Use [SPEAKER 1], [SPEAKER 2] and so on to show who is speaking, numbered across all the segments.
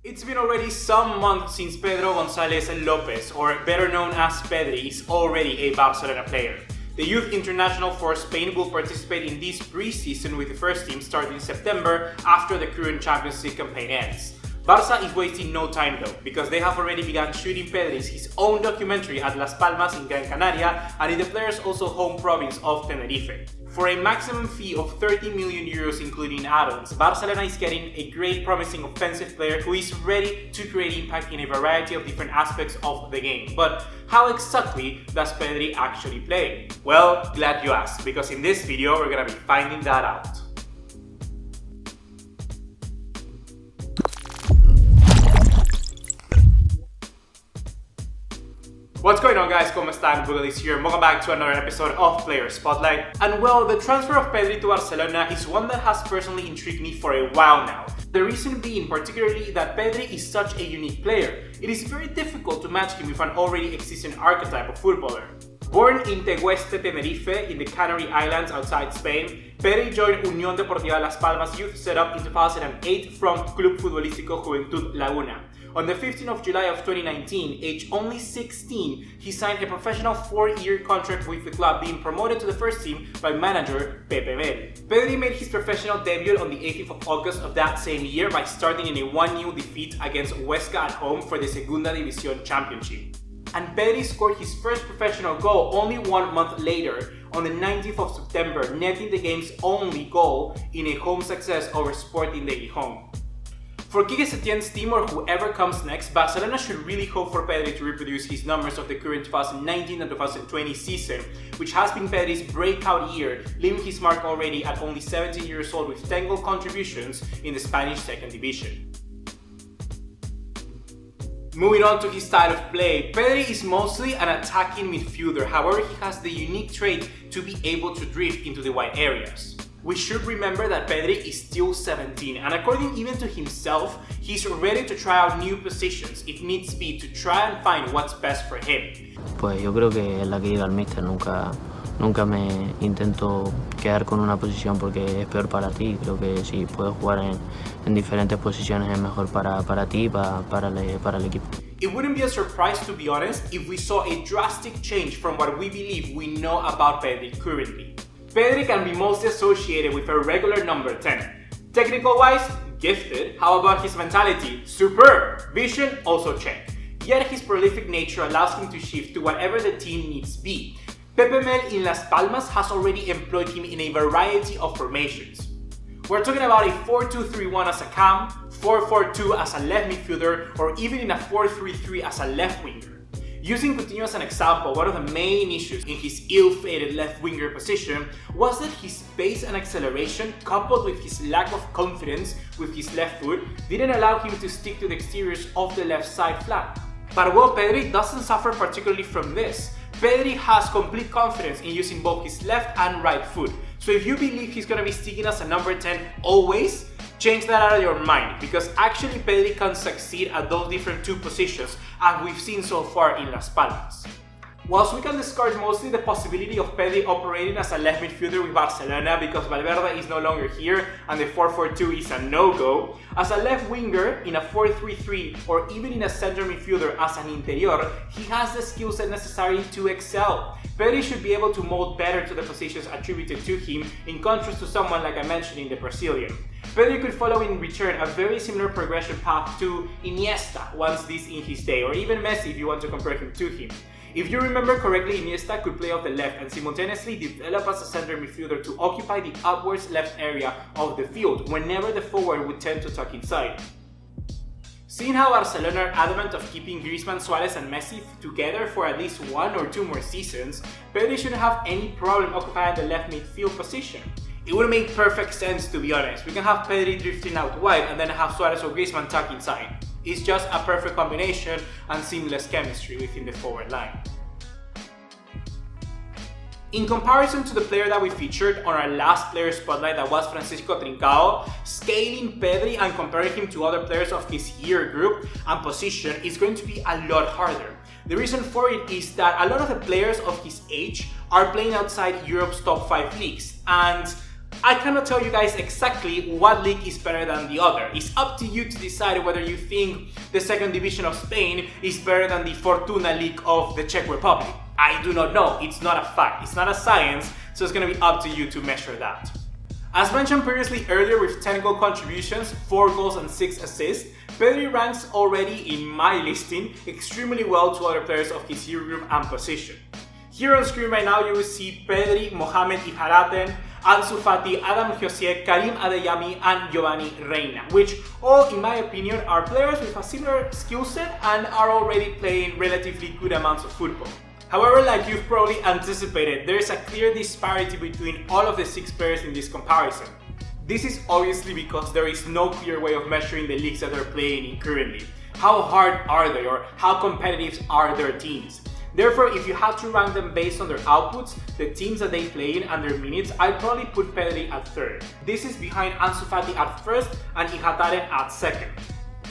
[SPEAKER 1] It's been already some months since Pedro González López, or better known as Pedri, is already a Barcelona player. The youth international for Spain will participate in this pre-season with the first team starting in September after the current Champions League campaign ends. Barca is wasting no time though, because they have already begun shooting Pedri's his own documentary at Las Palmas in Gran Canaria and in the player's also home province of Tenerife. For a maximum fee of 30 million euros including add-ons, Barcelona is getting a great promising offensive player who is ready to create impact in a variety of different aspects of the game. But how exactly does Pedri actually play? Well, glad you asked, because in this video we're gonna be finding that out. What's going on, guys? ¿Cómo están? BugaLuis here. Welcome back to another episode of Player Spotlight. And well, the transfer of Pedri to Barcelona is one that has personally intrigued me for a while now. The reason being particularly that Pedri is such a unique player. It is very difficult to match him with an already existing archetype of footballer. Born in Tegueste, Tenerife, in the Canary Islands outside Spain, Pedri joined Unión Deportiva Las Palmas youth setup in 2008 from Club Futbolístico Juventud Laguna. On the 15th of July of 2019, aged only 16, he signed a professional 4-year contract with the club, being promoted to the first team by manager Pepe Bel. Pedri made his professional debut on the 18th of August of that same year by starting in a 1-0 defeat against Huesca at home for the Segunda División Championship. And Pedri scored his first professional goal only 1 month later, on the 19th of September, netting the game's only goal in a home success over Sporting de Gijón. For Quique Setien's team or whoever comes next, Barcelona should really hope for Pedri to reproduce his numbers of the current 2019 and 2020 season, which has been Pedri's breakout year, leaving his mark already at only 17 years old with 10 goal contributions in the Spanish second division. Moving on to his style of play, Pedri is mostly an attacking midfielder, however he has the unique trait to be able to drift into the wide areas. We should remember that Pedri is still 17, and according even to himself, he's ready to try out new positions if needs be to try and find what's best for him.
[SPEAKER 2] Pues yo creo que es la que diga el míster, nunca me intento quedar con una posición porque es peor para ti. Creo que si puedes jugar en diferentes posiciones es mejor para ti y para el equipo.
[SPEAKER 1] It wouldn't be a surprise, to be honest, if we saw a drastic change from what we believe we know about Pedri currently. Pedri can be mostly associated with a regular number 10. Technical-wise, gifted. How about his mentality? Superb. Vision, also check. Yet his prolific nature allows him to shift to whatever the team needs be. Pepe Mel in Las Palmas has already employed him in a variety of formations. We're talking about a 4-2-3-1 as a cam, 4-4-2 as a left midfielder, or even in a 4-3-3 as a left winger. Using Coutinho as an example, one of the main issues in his ill-fated left winger position was that his pace and acceleration, coupled with his lack of confidence with his left foot, didn't allow him to stick to the exteriors of the left side flank. But well, Pedri doesn't suffer particularly from this. Pedri has complete confidence in using both his left and right foot. So if you believe he's gonna be sticking as a number 10 always, change that out of your mind, because actually Pedri can succeed at those different two positions as we've seen so far in Las Palmas. Whilst we can discard mostly the possibility of Pedri operating as a left midfielder with Barcelona because Valverde is no longer here and the 4-4-2 is a no-go, as a left winger in a 4-3-3 or even in a center midfielder as an interior, he has the skill set necessary to excel. Pedri should be able to mold better to the positions attributed to him, in contrast to someone like I mentioned in the Brazilian. Pedri could follow in return a very similar progression path to Iniesta once this in his day, or even Messi if you want to compare him to him. If you remember correctly, Iniesta could play off the left and simultaneously develop as a center midfielder to occupy the upwards left area of the field whenever the forward would tend to tuck inside. Seeing how Barcelona are adamant of keeping Griezmann, Suarez and Messi together for at least 1 or 2 more seasons, Pedri shouldn't have any problem occupying the left midfield position. It would make perfect sense, to be honest. We can have Pedri drifting out wide and then have Suarez or Griezmann tuck inside. It's just a perfect combination and seamless chemistry within the forward line. In comparison to the player that we featured on our last player spotlight, that was Francisco Trincao, scaling Pedri and comparing him to other players of his year group and position is going to be a lot harder. The reason for it is that a lot of the players of his age are playing outside Europe's top 5 leagues, and I cannot tell you guys exactly what league is better than the other. It's up to you to decide whether you think the second division of Spain is better than the Fortuna League of the Czech Republic. I do not know, it's not a fact, it's not a science, so it's gonna be up to you to measure that. As mentioned previously earlier, with 10 goal contributions, 4 goals and 6 assists, Pedri ranks already in my listing extremely well to other players of his year group and position. Here on screen right now you will see Pedri, Mohamed Iharaten, Ansu Fati, Adam Jose, Karim Adeyemi and Giovanni Reina, which all in my opinion are players with a similar skill set and are already playing relatively good amounts of football. However, like you've probably anticipated, there is a clear disparity between all of the 6 players in this comparison. This is obviously because there is no clear way of measuring the leagues that they're playing in currently. How hard are they, or how competitive are their teams? Therefore, if you had to rank them based on their outputs, the teams that they play in and their minutes, I'd probably put Pedri at 3rd. This is behind Ansu Fati at 1st and Iharaten at 2nd.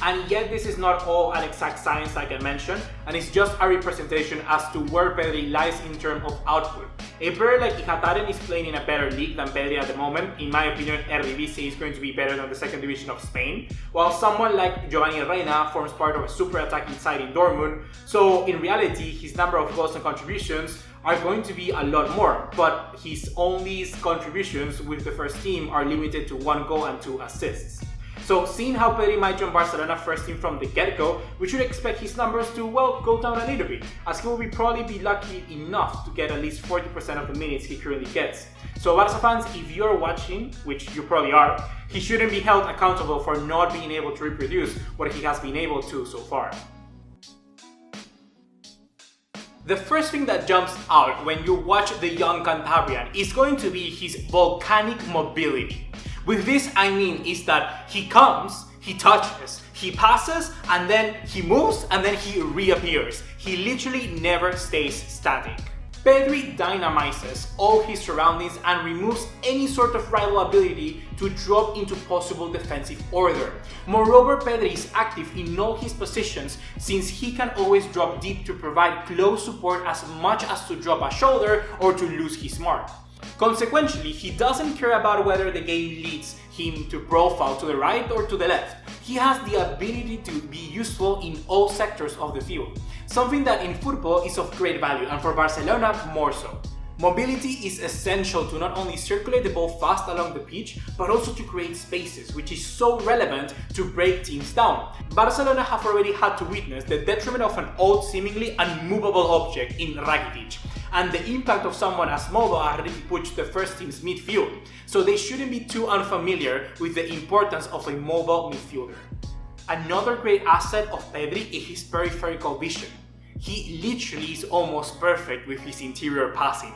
[SPEAKER 1] And yet this is not all an exact science like I mentioned, and it's just a representation as to where Pedri lies in terms of output. A player like Iharaten is playing in a better league than Pedri at the moment. In my opinion, Eredivisie is going to be better than the second division of Spain, while someone like Giovanni Reina forms part of a super attacking side in Dortmund, so in reality his number of goals and contributions are going to be a lot more, but his only contributions with the first team are limited to 1 goal and 2 assists. So seeing how Pedri might join Barcelona first team from the get-go, we should expect his numbers to, well, go down a little bit, as he will probably be lucky enough to get at least 40% of the minutes he currently gets. So Barca fans, if you're watching, which you probably are, he shouldn't be held accountable for not being able to reproduce what he has been able to so far. The first thing that jumps out when you watch the young Cantabrian is going to be his volcanic mobility. With this I mean is that he comes, he touches, he passes, and then he moves, and then he reappears. He literally never stays static. Pedri dynamizes all his surroundings and removes any sort of rival ability to drop into possible defensive order. Moreover, Pedri is active in all his positions since he can always drop deep to provide close support as much as to drop a shoulder or to lose his mark. Consequently, he doesn't care about whether the game leads him to profile to the right or to the left. He has the ability to be useful in all sectors of the field, something that in football is of great value, and for Barcelona more so. Mobility is essential to not only circulate the ball fast along the pitch, but also to create spaces, which is so relevant to break teams down. Barcelona have already had to witness the detriment of an old, seemingly unmovable object in Rakitic, and the impact of someone as mobile as Riqui Puig, the first team's midfield, so they shouldn't be too unfamiliar with the importance of a mobile midfielder. Another great asset of Pedri is his peripheral vision. He literally is almost perfect with his interior passing.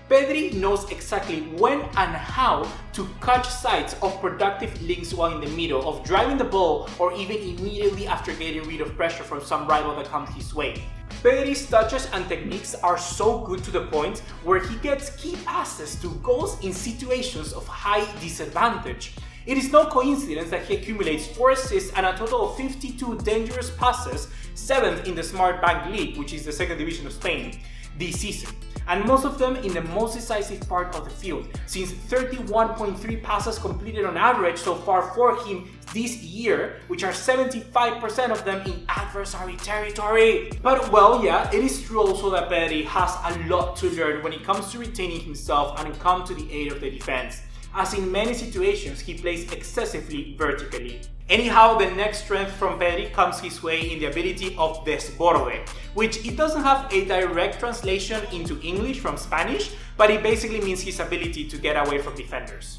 [SPEAKER 1] Pedri knows exactly when and how to catch sights of productive links while in the middle of driving the ball, or even immediately after getting rid of pressure from some rival that comes his way. Pedri's touches and techniques are so good to the point where he gets key passes to goals in situations of high disadvantage. It is no coincidence that he accumulates 4 assists and a total of 52 dangerous passes, 7th in the Smart Bank League, which is the second division of Spain, this season, and most of them in the most decisive part of the field, since 31.3 passes completed on average so far for him this year, which are 75% of them in adversary territory. But well, yeah, it is true also that Pedri has a lot to learn when it comes to retaining himself and come to the aid of the defense, as in many situations he plays excessively vertically. Anyhow, the next strength from Pedri comes his way in the ability of desborde, which it doesn't have a direct translation into English from Spanish, but it basically means his ability to get away from defenders.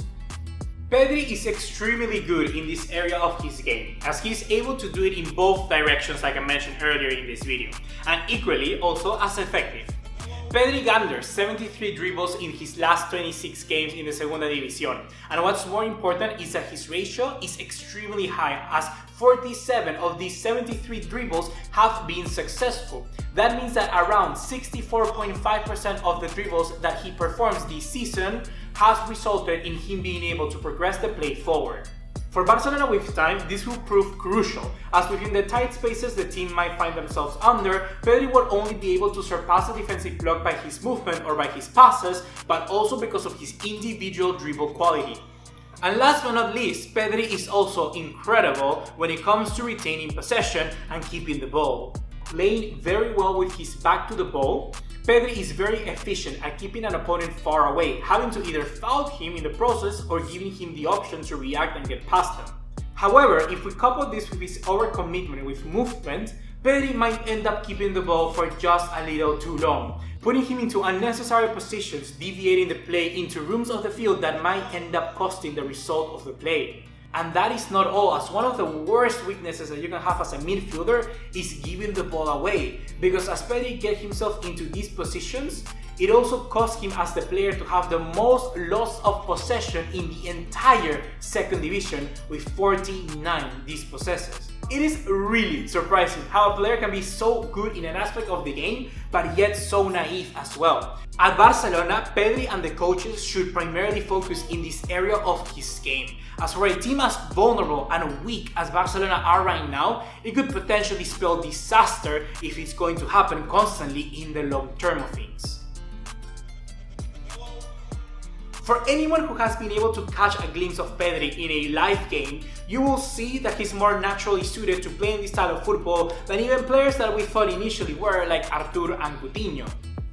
[SPEAKER 1] Pedri is extremely good in this area of his game, as he is able to do it in both directions like I mentioned earlier in this video, and equally also as effective. Pedri gathers 73 dribbles in his last 26 games in the Segunda División, and what's more important is that his ratio is extremely high, as 47 of these 73 dribbles have been successful. That means that around 64.5% of the dribbles that he performs this season has resulted in him being able to progress the play forward. For Barcelona with time, this will prove crucial, as within the tight spaces the team might find themselves under, Pedri will only be able to surpass the defensive block by his movement or by his passes, but also because of his individual dribble quality. And last but not least, Pedri is also incredible when it comes to retaining possession and keeping the ball. Playing very well with his back to the ball, Pedri is very efficient at keeping an opponent far away, having to either foul him in the process or giving him the option to react and get past him. However, if we couple this with his overcommitment with movement, Pedri might end up keeping the ball for just a little too long, putting him into unnecessary positions, deviating the play into rooms of the field that might end up costing the result of the play. And that is not all, as one of the worst weaknesses that you can have as a midfielder is giving the ball away, because as Pedri gets himself into these positions, it also costs him as the player to have the most loss of possession in the entire second division with 49 dispossesses. It is really surprising how a player can be so good in an aspect of the game, but yet so naive as well. At Barcelona, Pedri and the coaches should primarily focus in this area of his game, as for a team as vulnerable and weak as Barcelona are right now, it could potentially spell disaster if it's going to happen constantly in the long term of things. For anyone who has been able to catch a glimpse of Pedri in a live game, you will see that he's more naturally suited to playing this style of football than even players that we thought initially were, like Artur and Coutinho.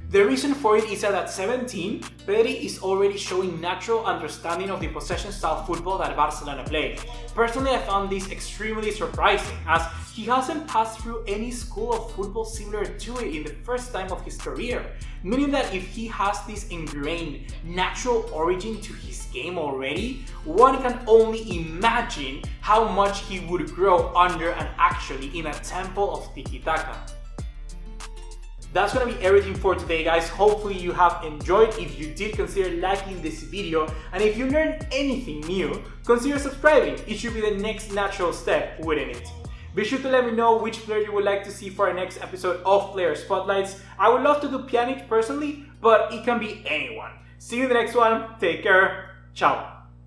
[SPEAKER 1] The reason for it is that at 17, Pedri is already showing natural understanding of the possession style football that Barcelona play. Personally, I found this extremely surprising, as he hasn't passed through any school of football similar to it in the first time of his career, meaning that if he has this ingrained natural origin to his game already, one can only imagine how much he would grow under and actually in a temple of tiki-taka. That's gonna be everything for today, guys. Hopefully you have enjoyed. If you did, consider liking this video, and if you learned anything new, consider subscribing. It should be the next natural step, wouldn't it? Be sure to let me know which player you would like to see for our next episode of Player Spotlights. I would love to do Pjanic personally, but it can be anyone. See you in the next one. Take care. Ciao.